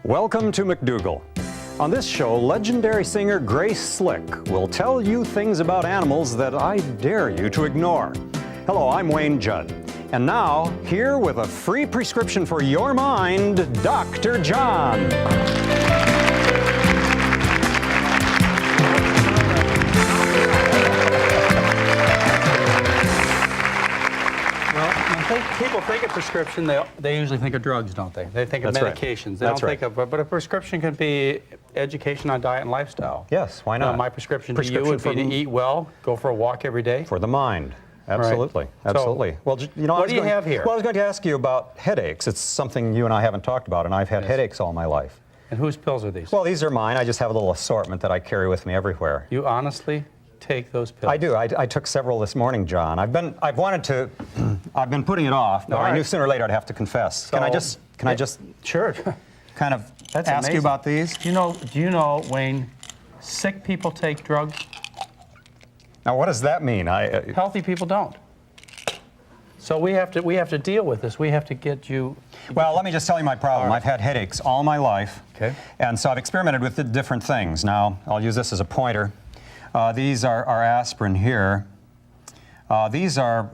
Welcome to McDougall. On this show, legendary singer Grace Slick will tell you things about animals that I dare you to ignore. Hello, I'm Wayne Judd. And now, here with a free prescription for your mind, Dr. John. People think of prescription, they usually think of drugs, don't they? They think of medications. They don't think of, but a prescription can be education on diet and lifestyle. Yes, why not? My prescription to you would be to eat well, go for a walk every day. For the mind. Absolutely, right. Absolutely. So, well, you know, what do you have here? Well, I was going to ask you about headaches. It's something you and I haven't talked about, and I've had headaches all my life. And whose pills are these? Well, these are mine. I just have a little assortment that I carry with me everywhere. You honestly take those pills? I do. I took several this morning, John. I've been putting it off, but I knew sooner or later I'd have to confess. So, can I just sure kind of That's ask amazing. you about these? Do you know, Wayne, sick people take drugs? Now, what does that mean? Healthy people don't. So we have to deal with this. We have to get you. Well, let me just tell you my problem. I've had headaches all my life. Okay. And so I've experimented with the different things. Now, I'll use this as a pointer. These are aspirin here. These are,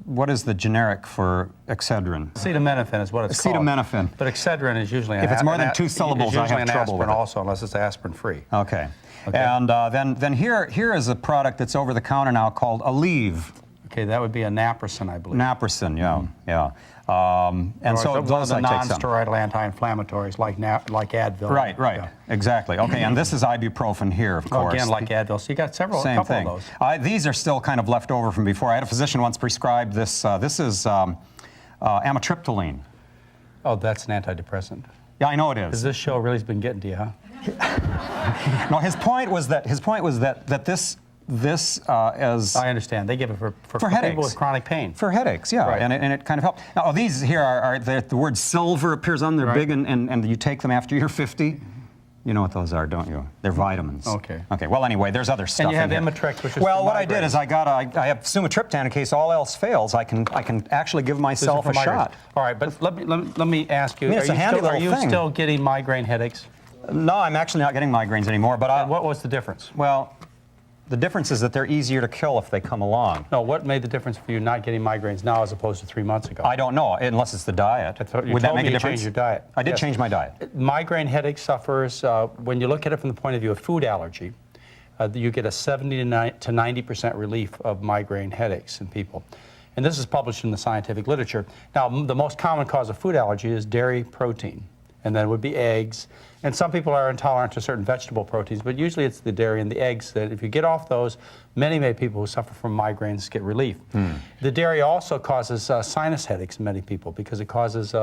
what is the generic for Excedrin? Acetaminophen is what it's called. Acetaminophen. But Excedrin is usually if it's more than two syllables, I have trouble with it. Also, unless it's aspirin-free. Okay. And then here is a product that's over the counter now called Aleve. Okay, that would be a naproxen, I believe. Naproxen, yeah, yeah. And so those are non-steroidal anti-inflammatories like Advil. Right, yeah. Exactly. Okay, and this is ibuprofen here, of course. Again, like Advil. So you got a couple of those. These are still kind of left over from before. I had a physician once prescribed this. This is amitriptyline. Oh, that's an antidepressant. Yeah, I know it is. Because this show really has been getting to you, huh? No, his point was that this as I understand. They give it for headaches. people with chronic pain. For headaches, yeah, right. and it kind of helps. Now, these here are the word silver appears on them. They're big, and you take them after you're 50. You know what those are, don't you? They're vitamins. Okay. Okay. Well, anyway, there's other stuff. And you have Imitrex, which is well, what I did is I have sumatriptan in case all else fails. I can actually give myself a shot. All right, but let me ask you. I mean, it's a handy little thing. Are you still getting migraine headaches? No, I'm actually not getting migraines anymore. But what was the difference? Well, the difference is that they're easier to kill if they come along. No, what made the difference for you not getting migraines now as opposed to 3 months ago? I don't know, unless it's the diet. Would that make a difference? You changed your diet. I did change my diet. Migraine headache sufferers, when you look at it from the point of view of food allergy, you get a 70 to 90% relief of migraine headaches in people. And this is published in the scientific literature. Now, the most common cause of food allergy is dairy protein, and then it would be eggs. And some people are intolerant to certain vegetable proteins, but usually it's the dairy and the eggs that if you get off those, many people who suffer from migraines get relief. The dairy also causes sinus headaches in many people because it causes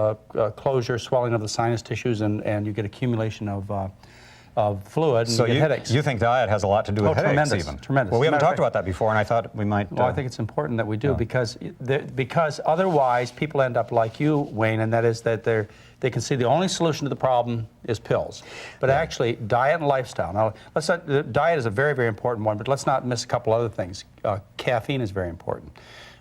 closure, swelling of the sinus tissues, and you get accumulation of fluid and you get headaches. You think diet has a lot to do with headaches even? Tremendous. Well, we haven't talked about that before, and I thought we might. Well, I think it's important that we do because otherwise people end up like you, Wayne, and that is that they can see the only solution to the problem is pills. But actually, diet and lifestyle. Now, diet is a very, very important one, but let's not miss a couple other things. Caffeine is very important.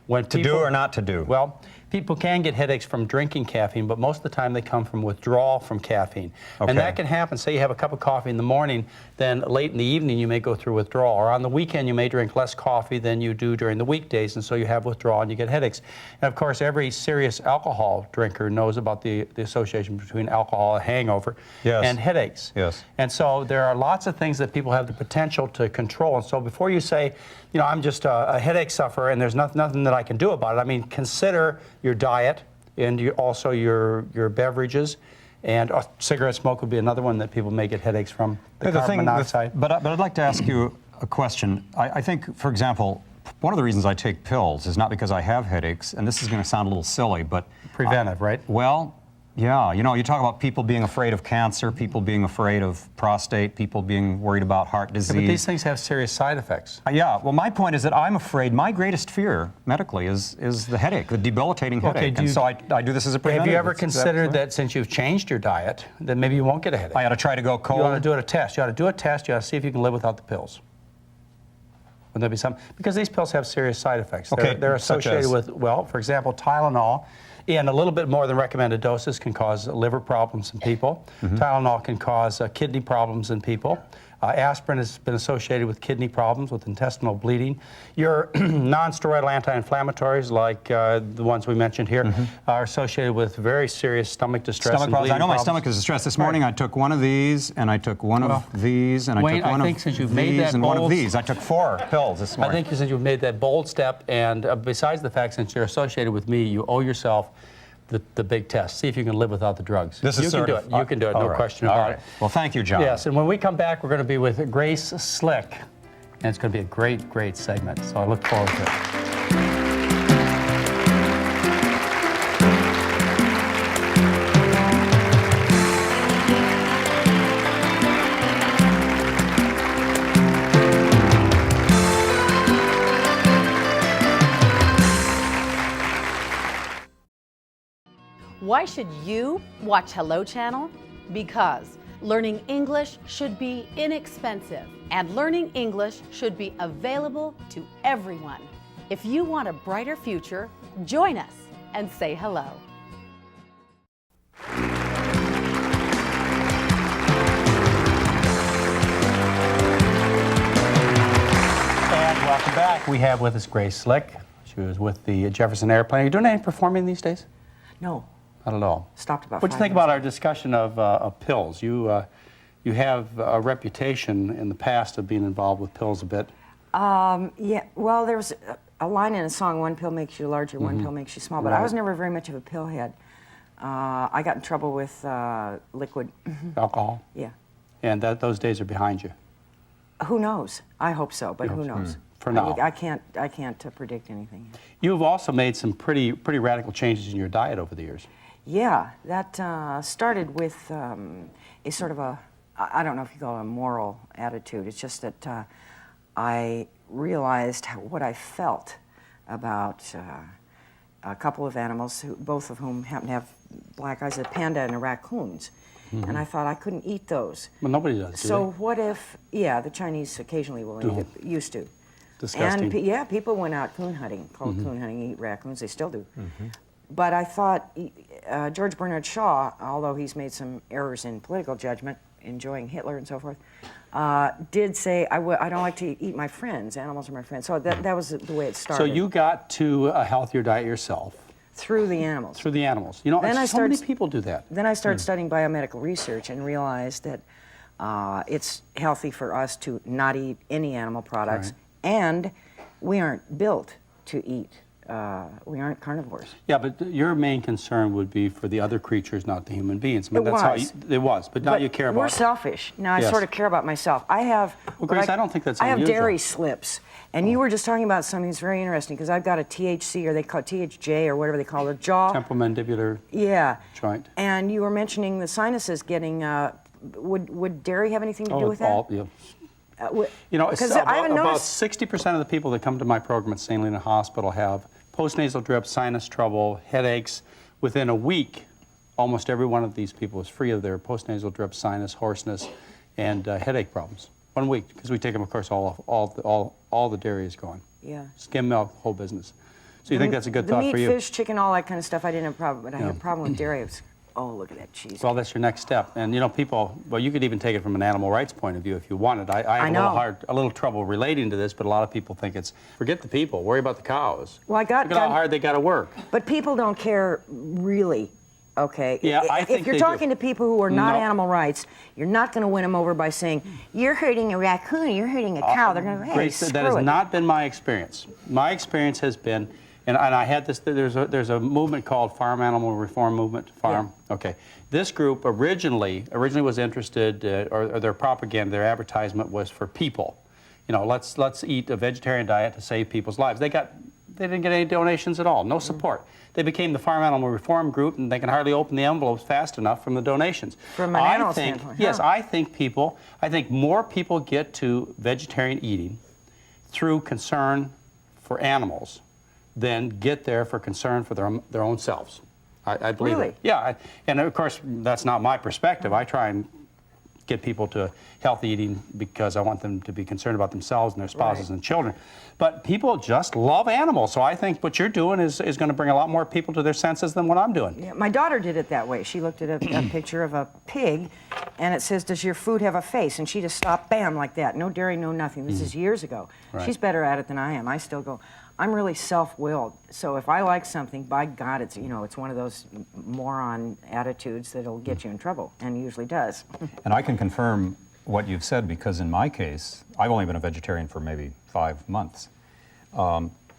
To do or not to do? Well, people can get headaches from drinking caffeine, but most of the time they come from withdrawal from caffeine. Okay. And that can happen. Say you have a cup of coffee in the morning, then late in the evening you may go through withdrawal. Or on the weekend you may drink less coffee than you do during the weekdays, and so you have withdrawal and you get headaches. And of course, every serious alcohol drinker knows about the association between alcohol, a hangover, and headaches. Yes. And so there are lots of things that people have the potential to control. And so before you say, you know, I'm just a headache sufferer and there's nothing that I can do about it, I mean, consider your diet and also your beverages, and cigarette smoke would be another one that people may get headaches from, the carbon monoxide. But I'd like to ask you a question. I think, for example, one of the reasons I take pills is not because I have headaches, and this is going to sound a little silly, but... Preventive, right? Well, yeah. You know, you talk about people being afraid of cancer, people being afraid of prostate, people being worried about heart disease. Yeah, but these things have serious side effects. Yeah. Well, my point is that I'm afraid, my greatest fear medically is the headache, the debilitating headache. And so I do this as a preventive. Have you ever considered that since you've changed your diet, that maybe you won't get a headache? I ought to try to go cold? You ought to do a test. You ought to do a test. You ought to see if you can live without the pills. Would there be some? Because these pills have serious side effects. Okay, They're associated with, well, for example, Tylenol And a little bit more than recommended doses can cause liver problems in people. Tylenol can cause kidney problems in people. Aspirin has been associated with kidney problems, with intestinal bleeding. Your non-steroidal anti-inflammatories, like the ones we mentioned here, are associated with very serious stomach distress. Stomach and problems. I know my problems. stomach is distressed. This morning I took one of these, and I took one of these, and I Wayne, took one I think of since you've these, made that and one of bold- these. I took 4 pills this morning. I think since you've made that bold step, and besides the fact since you're associated with me, you owe yourself the big test. See if you can live without the drugs. This is you can do it. You can do it. No question about it. Well, thank you, John. Yes, and when we come back, we're going to be with Grace Slick, and it's going to be a great, great segment. So I look forward to it. Why should you watch Hello Channel? Because learning English should be inexpensive, and learning English should be available to everyone. If you want a brighter future, join us and say hello. And welcome back. We have with us Grace Slick. She was with the Jefferson Airplane. Are you doing any performing these days? No, Not at all. stopped about What do you 5 think years about our discussion of pills? You have a reputation in the past of being involved with pills a bit. Yeah, well, there's a line in a song, one pill makes you larger, one pill makes you small, but I was never very much of a pill head. I got in trouble with liquid. Alcohol? Yeah. And those days are behind you. Who knows? I hope so, but who knows? For now. I can't predict anything. You've also made some pretty radical changes in your diet over the years. Yeah, that started with a sort of a, I don't know if you call it a moral attitude. It's just that I realized what I felt about a couple of animals, both of whom happen to have black eyes, a panda and a raccoons. And I thought I couldn't eat those. Well, nobody does, do So they? what if, yeah, the Chinese occasionally will eat it, used to. Disgusting. And yeah, people went out coon hunting, called coon hunting, eat raccoons, they still do. But I thought George Bernard Shaw, although he's made some errors in political judgment, enjoying Hitler and so forth, did say, I don't like to eat my friends, animals are my friends. So that was the way it started. So you got to a healthier diet yourself. Through the animals. Through the animals. You know, Then I so many started- people do that. Then I started studying biomedical research and realized that it's healthy for us to not eat any animal products, and we aren't built to eat. We aren't carnivores. Yeah, but your main concern would be for the other creatures, not the human beings. I mean, It that's how was. it was, but now you care about We're selfish. Now Yes. I sort of care about myself. I have. Well, Grace, I don't think that's I have unusual. dairy slips, and you were just talking about something that's very interesting because I've got a THC, or they call it THJ, or whatever they call it, jaw. temporomandibular Yeah. joint. And you were mentioning the sinuses getting. Would dairy have anything to do with that? You know, Because I haven't about noticed. 60% of the people that come to my program at St. Helena Hospital have postnasal drip, sinus trouble, headaches. Within a week, almost every one of these people is free of their postnasal drip, sinus, hoarseness, and headache problems. 1 week, because we take them, of course, all the dairy is gone. Yeah. Skim milk, whole business. So you think that's a good thought the meat, for you? fish, chicken, all that kind of stuff, I didn't have a problem, but I had a problem with dairy. It was, oh, look at that cheese. Well, that's your next step. And you know, people, well, you could even take it from an animal rights point of view if you wanted. I have a little trouble relating to this, but a lot of people think it's, forget the people, worry about the cows. Well, Look at how hard they got to work. But people don't care really, okay? Yeah, I think if you're they talking do. to people who are not No. animal rights, you're not going to win them over by saying, you're hurting a raccoon, you're hurting a cow. They're going to, hey, Grace, screw that has it. not been my experience. My experience has been, and I had this, there's a movement called Farm Animal Reform Movement, FARM. Yeah. Okay. This group originally was interested, or their propaganda, their advertisement was for people. You know, let's eat a vegetarian diet to save people's lives. They didn't get any donations at all, no support. They became the Farm Animal Reform Group, and they can hardly open the envelopes fast enough from the donations. From an animal standpoint, Yes, huh? I think more people get to vegetarian eating through concern for animals than get there for concern for their own selves. I believe Really? it. Yeah, and of course, that's not my perspective. I try and get people to healthy eating because I want them to be concerned about themselves and their spouses and children. But people just love animals, so I think what you're doing is going to bring a lot more people to their senses than what I'm doing. Yeah, my daughter did it that way. She looked at a picture of a pig, and it says, "Does your food have a face?" And she just stopped, bam, like that. No dairy, no nothing. This is years ago. Right. She's better at it than I am. I still go. I'm really self-willed, so if I like something, by God, it's it's one of those moron attitudes that'll get you in trouble, and usually does. And I can confirm what you've said, because in my case, I've only been a vegetarian for maybe 5 months.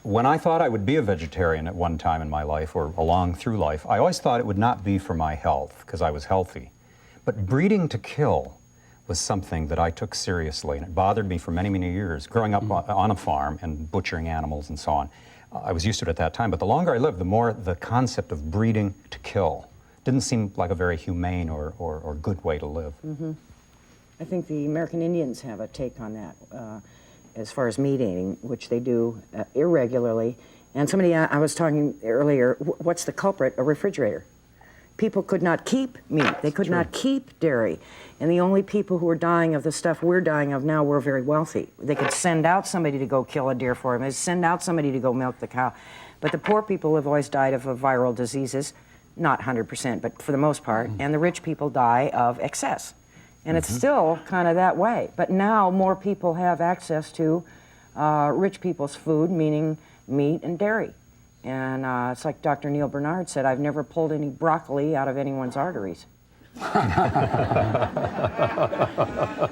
When I thought I would be a vegetarian at one time in my life, or along through life, I always thought it would not be for my health, because I was healthy. But breeding to kill was something that I took seriously, and it bothered me for many, many years. Growing up on a farm and butchering animals and so on, I was used to it at that time, but the longer I lived, the more the concept of breeding to kill didn't seem like a very humane or good way to live. I think the American Indians have a take on that as far as meat eating, which they do irregularly. And somebody, I was talking earlier, what's the culprit? A refrigerator. People could not keep meat. They could not keep dairy. And the only people who are dying of the stuff we're dying of now were very wealthy. They could send out somebody to go kill a deer for them. They send out somebody to go milk the cow. But the poor people have always died of viral diseases, not 100%, but for the most part. And the rich people die of excess. And it's still kind of that way. But now more people have access to rich people's food, meaning meat and dairy. And it's like Dr. Neil Bernard said, I've never pulled any broccoli out of anyone's arteries.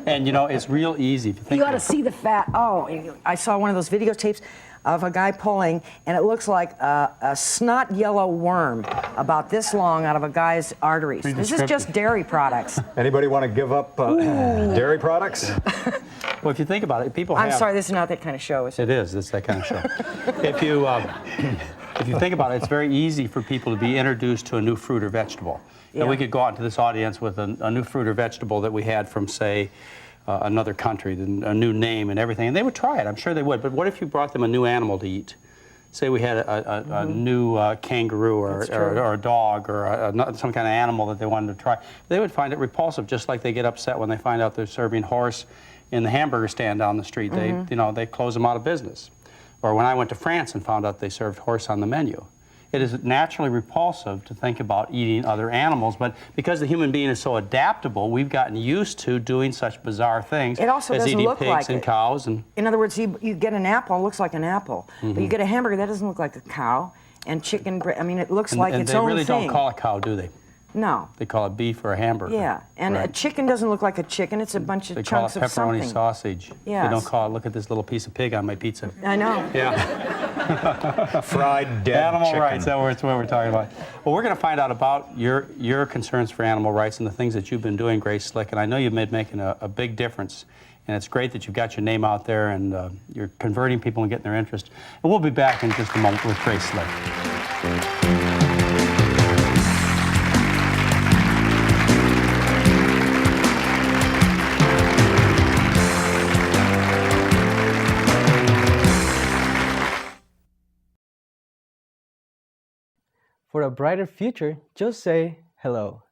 And it's real easy. If you think You ought to see the fat. Oh, I saw one of those videotapes of a guy pulling, and it looks like a snot yellow worm about this long out of a guy's arteries. This is just dairy products. Anybody want to give up dairy products? Well, if you think about it, people I'm have... sorry, this is not that kind of show, is it? It is. It's that kind of show. If you think about it, it's very easy for people to be introduced to a new fruit or vegetable. And we could go out into this audience with a new fruit or vegetable that we had from, say, another country, a new name and everything, and they would try it. I'm sure they would. But what if you brought them a new animal to eat? Say we had a new kangaroo or a dog or some kind of animal that they wanted to try. They would find it repulsive, just like they get upset when they find out they're serving horse in the hamburger stand down the street. They close them out of business. Or when I went to France and found out they served horse on the menu. It is naturally repulsive to think about eating other animals, but because the human being is so adaptable, we've gotten used to doing such bizarre things as eating pigs and cows. And in other words, you get an apple, it looks like an apple. But you get a hamburger, that doesn't look like a cow. And chicken, I mean, it looks like its own thing. And they really don't call it cow, do they? No. They call it beef or a hamburger. Yeah, and a chicken doesn't look like a chicken. It's a bunch of chunks of something. They call it pepperoni sausage. Yes. They don't call it, look at this little piece of pig on my pizza. I know. Yeah. Fried dead Animal chicken. rights, that's what we're talking about. Well, we're going to find out about your concerns for animal rights and the things that you've been doing, Grace Slick, and I know you've been making a big difference. And it's great that you've got your name out there and you're converting people and getting their interest. And we'll be back in just a moment with Grace Slick. For a brighter future, just say hello.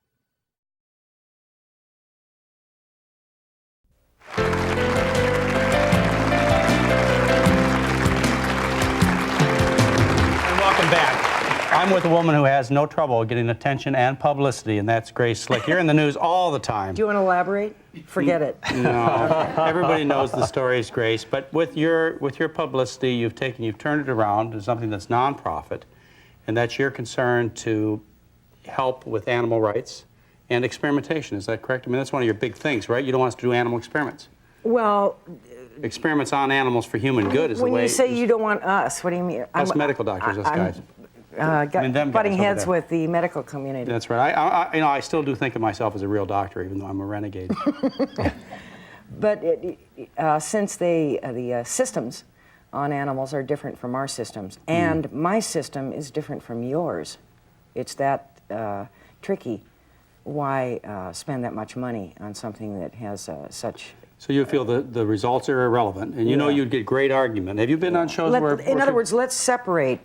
Welcome back. I'm with a woman who has no trouble getting attention and publicity, and that's Grace Slick. You're in the news all the time. Do you want to elaborate? Forget it. No, everybody knows the stories, Grace. But with your publicity, you've turned it around to something that's nonprofit, and that's your concern to help with animal rights and experimentation. Is that correct? I mean, that's one of your big things, right? You don't want us to do animal experiments. Well, experiments on animals for human good is the way. When you say you don't want us, what do you mean? Us medical doctors, us guys. Butting heads with the medical community. That's right. I still do think of myself as a real doctor, even though I'm a renegade. But since the systems on animals are different from our systems, and my system is different from yours, it's that tricky. Why spend that much money on something that has such... So you feel the results are irrelevant, and you know you'd get great argument. Have you been on shows where... In other words, let's separate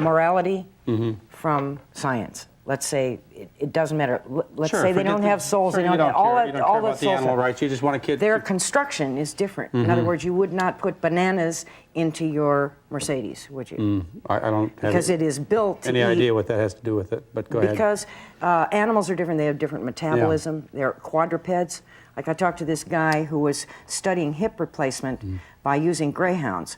morality from science. let's say it doesn't matter. Let's Sure, say they forget don't the- have souls. sure, They you don't. don't All care. that. You don't all care that about the souls animal have. rights. You just want a kid. Their construction is different. In other words, you would not put bananas into your Mercedes, would you? I don't have Because it is built to any eat. idea what that has to do with it, but go ahead. Because animals are different. They have different metabolism. They're quadrupeds. Like I talked to this guy who was studying hip replacement by using greyhounds.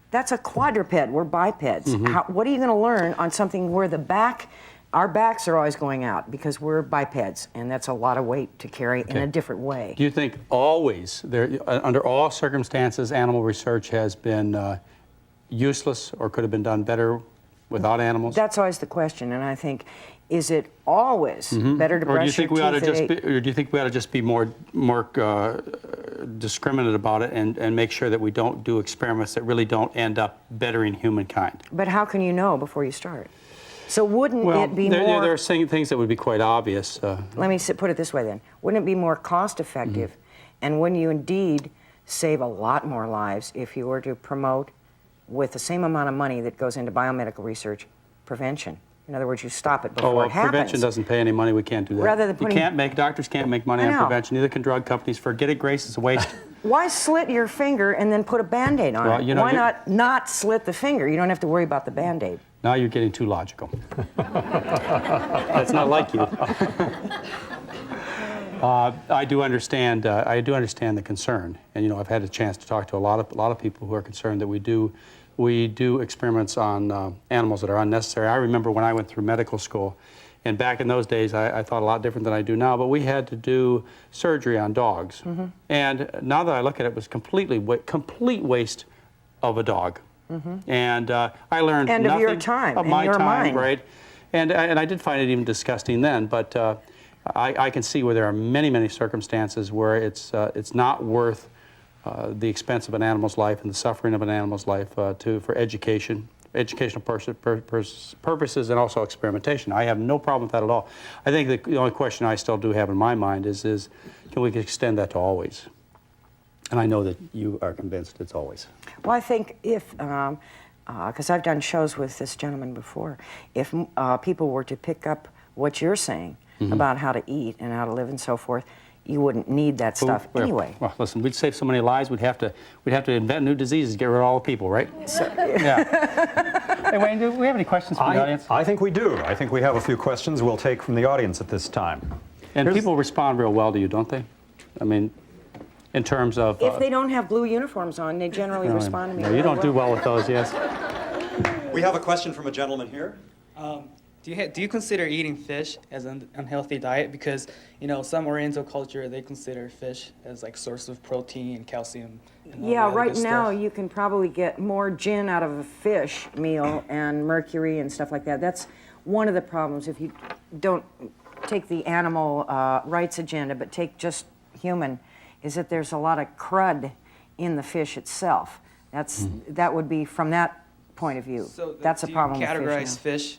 That's a quadruped. We're bipeds. What are you going to learn on something where the back, our backs are always going out because we're bipeds, and that's a lot of weight to carry in a different way. Do you think always, under all circumstances, animal research has been useless or could have been done better without animals? That's always the question, and I think, is it always better to Or do you brush think your we ought to teeth just at be, 8? or do you think we ought to just be more discriminate about it and make sure that we don't do experiments that really don't end up bettering humankind? But how can you know before you start? So wouldn't Well, it be there more... are things that would be quite obvious. Let me put it this way then. Wouldn't it be more cost effective and wouldn't you indeed save a lot more lives if you were to promote, with the same amount of money that goes into biomedical research, prevention? In other words, you stop it before Oh, well, it happens. prevention doesn't pay any money. We can't do that. Rather than putting- doctors can't make money I on know. prevention. Neither can drug companies. Forget it, Grace. It's a waste. Why slit your finger and then put a Band-Aid on Well, it? you know, Why not slit the finger? You don't have to worry about the Band-Aid. Now you're getting too logical. That's not like you. I do understand. I do understand the concern, and you know, I've had a chance to talk to a lot of people who are concerned that we do experiments on animals that are unnecessary. I remember when I went through medical school, and back in those days, I thought a lot different than I do now. But we had to do surgery on dogs, and now that I look at it, it was complete waste of a dog. And I learned And nothing of your time, of and my your time, mind. right? And I did find it even disgusting then, but I can see where there are many circumstances where it's not worth the expense of an animal's life and the suffering of an animal's life for educational purposes, and also experimentation. I have no problem with that at all. I think the only question I still do have in my mind is can we extend that to always? And I know that you are convinced it's always. Well, I think if, because I've done shows with this gentleman before, if people were to pick up what you're saying about how to eat and how to live and so forth, you wouldn't need that stuff anyway. Well, listen, we'd save so many lives. We'd have to invent new diseases, get rid of all the people, right? So, Yeah. Hey, Wayne, do we have any questions from the audience? I think we do. I think we have a few questions we'll take from the audience at this time. And people respond real well to you, don't they? I mean, in terms of... if they don't have blue uniforms on, they generally respond to me. No, you don't do well with those, yes. We have a question from a gentleman here. Do you consider eating fish as an unhealthy diet? Because, you know, some Oriental culture, they consider fish as like source of protein and calcium. And all the Yeah, other right good now stuff. you can probably get more gin out of a fish meal and mercury and stuff like that. That's one of the problems if you don't take the animal rights agenda, but take just human, is that there's a lot of crud in the fish itself. That would be from that point of view. So That's a problem do you with categorize fish. fish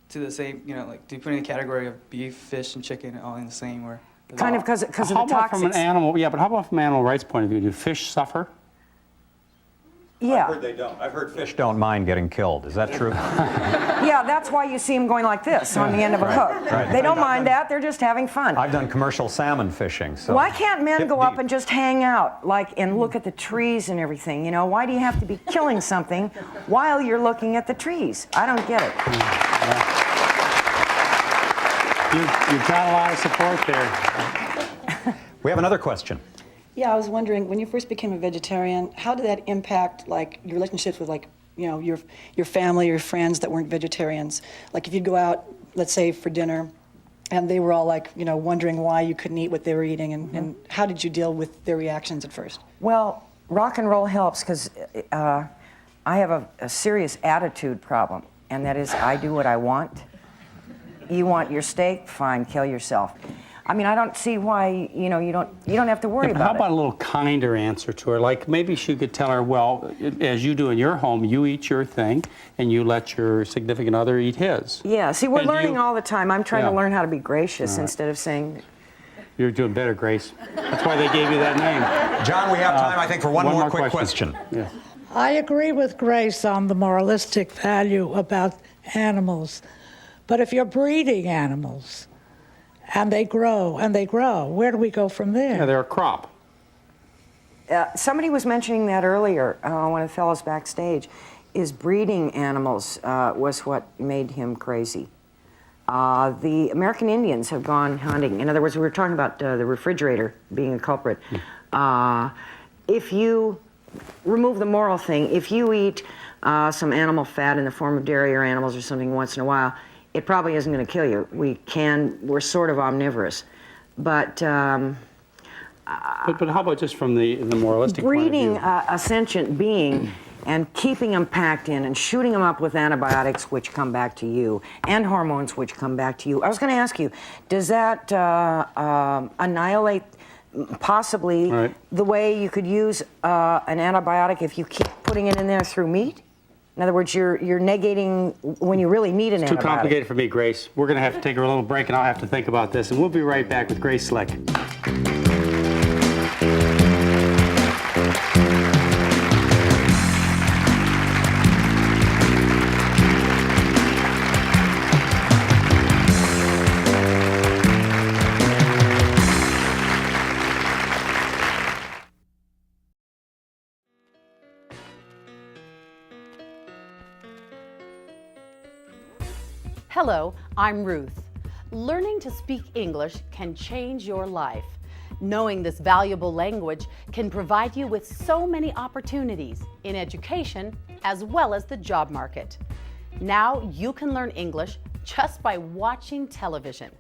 to the same, you know, like, do you put in the category of beef, fish, and chicken all in the same, or? Kind of because of the How about from an toxics. animal, yeah, but how about from an animal rights point of view? Do fish suffer? Yeah. They don't. I've heard fish don't mind getting killed. Is that true? Yeah, that's why you see them going like this on the end of a hook. right. They don't mind that. They're just having fun. I've done commercial salmon fishing. So Why can't men hip go up deep. and just hang out, like, and look at the trees and everything? You know, why do you have to be killing something while you're looking at the trees? I don't get it. You've got a lot of support there. We have another question. Yeah, I was wondering, when you first became a vegetarian, how did that impact, like, your relationships with, like, you know, your family, your friends that weren't vegetarians? Like, if you'd go out, let's say, for dinner, and they were all, like, you know, wondering why you couldn't eat what they were eating, and how did you deal with their reactions at first? Well, rock and roll helps because I have a serious attitude problem, and that is I do what I want. You want your steak? Fine, kill yourself. I mean, I don't see why, you know, you don't have to worry Yeah, but how about about it. a little kinder answer to her? Like maybe she could tell her, well, as you do in your home, you eat your thing and you let your significant other eat his. Yeah, see, we're And do learning you- all the time. I'm trying Yeah. to learn how to be gracious instead of saying, You're doing better, Grace. That's why they gave you that name. John, we have time, I think, for one more quick question. Yeah. I agree with Grace on the moralistic value about animals, But if you're breeding animals and they grow and they grow, where do we go from there? Yeah, they're a crop. Somebody was mentioning that earlier, one of the fellows backstage, is breeding animals was what made him crazy. The American Indians have gone hunting. In other words, we were talking about the refrigerator being a culprit. If you remove the moral thing, if you eat some animal fat in the form of dairy or animals or something once in a while, it probably isn't going to kill you. We're sort of omnivorous. But But how about just from the moralistic point of breeding view? a sentient being and keeping them packed in and shooting them up with antibiotics which come back to you and hormones which come back to you. I was going to ask you, does that annihilate possibly the way you could use an antibiotic if you keep putting it in there through meat? In other words, you're negating when you really need an antibiotic. Too complicated for me, Grace. We're going to have to take a little break, and I'll have to think about this. And we'll be right back with Grace Slick. Hello, I'm Ruth. Learning to speak English can change your life. Knowing this valuable language can provide you with so many opportunities in education as well as the job market. Now you can learn English just by watching television.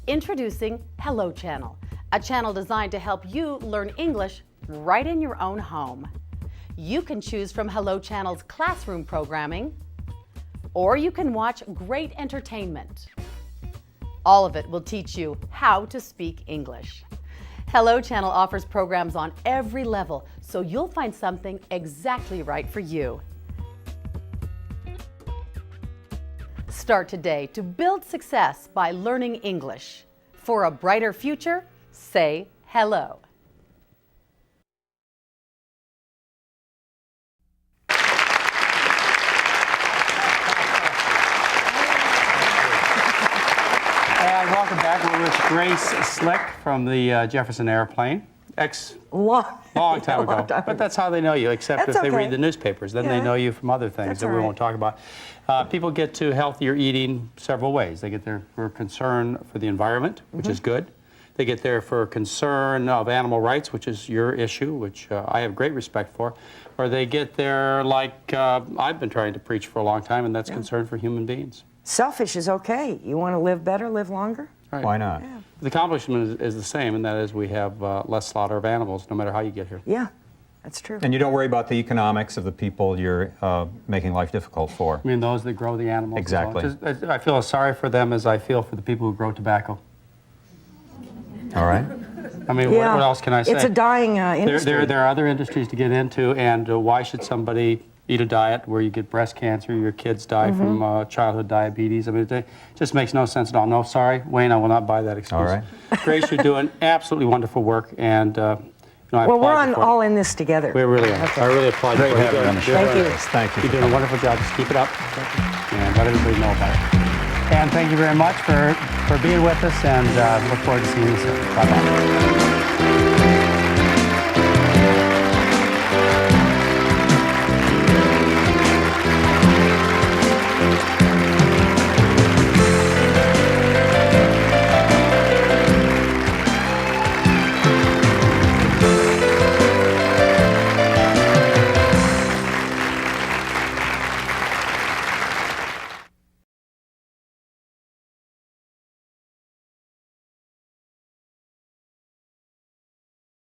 Introducing Hello Channel, a channel designed to help you learn English right in your own home. You can choose from Hello Channel's classroom programming, or you can watch great entertainment. All of it will teach you how to speak English. Hello Channel offers programs on every level, so you'll find something exactly right for you. Start today to build success by learning English. For a brighter future, say hello. And welcome back. We're with Grace Slick from the Jefferson Airplane. Long time ago. But that's how they know you, except That's if they okay. read the newspapers. Then they know you from other things That's that we all won't talk about. People get to healthier eating several ways. They get there for concern for the environment, which is good. They get there for concern of animal rights, which is your issue, which I have great respect for. Or they get there like I've been trying to preach for a long time, and that's concern for human beings. Selfish is okay. You want to live better, live longer? Right. Why not? Yeah. The accomplishment is the same, and that is we have less slaughter of animals, no matter how you get here. Yeah, that's true. And you don't worry about the economics of the people you're making life difficult for. I mean, those that grow the animals. Exactly. I feel as sorry for them as I feel for the people who grow tobacco. All right? I mean, what else can I say? It's a dying industry. There are other industries to get into, and why should somebody eat a diet where you get breast cancer, your kids die from childhood diabetes? I mean, it just makes no sense at all. No, sorry, Wayne, I will not buy that excuse. All right. Grace, you're doing absolutely wonderful work, and I Well, we're applaud you for it. all in this together. We really are. I really applaud you Great for it. having you on the show. Thank you. Thank you. You're doing a wonderful job. Just keep it up, and let everybody know about it. And thank you very much for being with us, and look forward to seeing you soon. Bye-bye.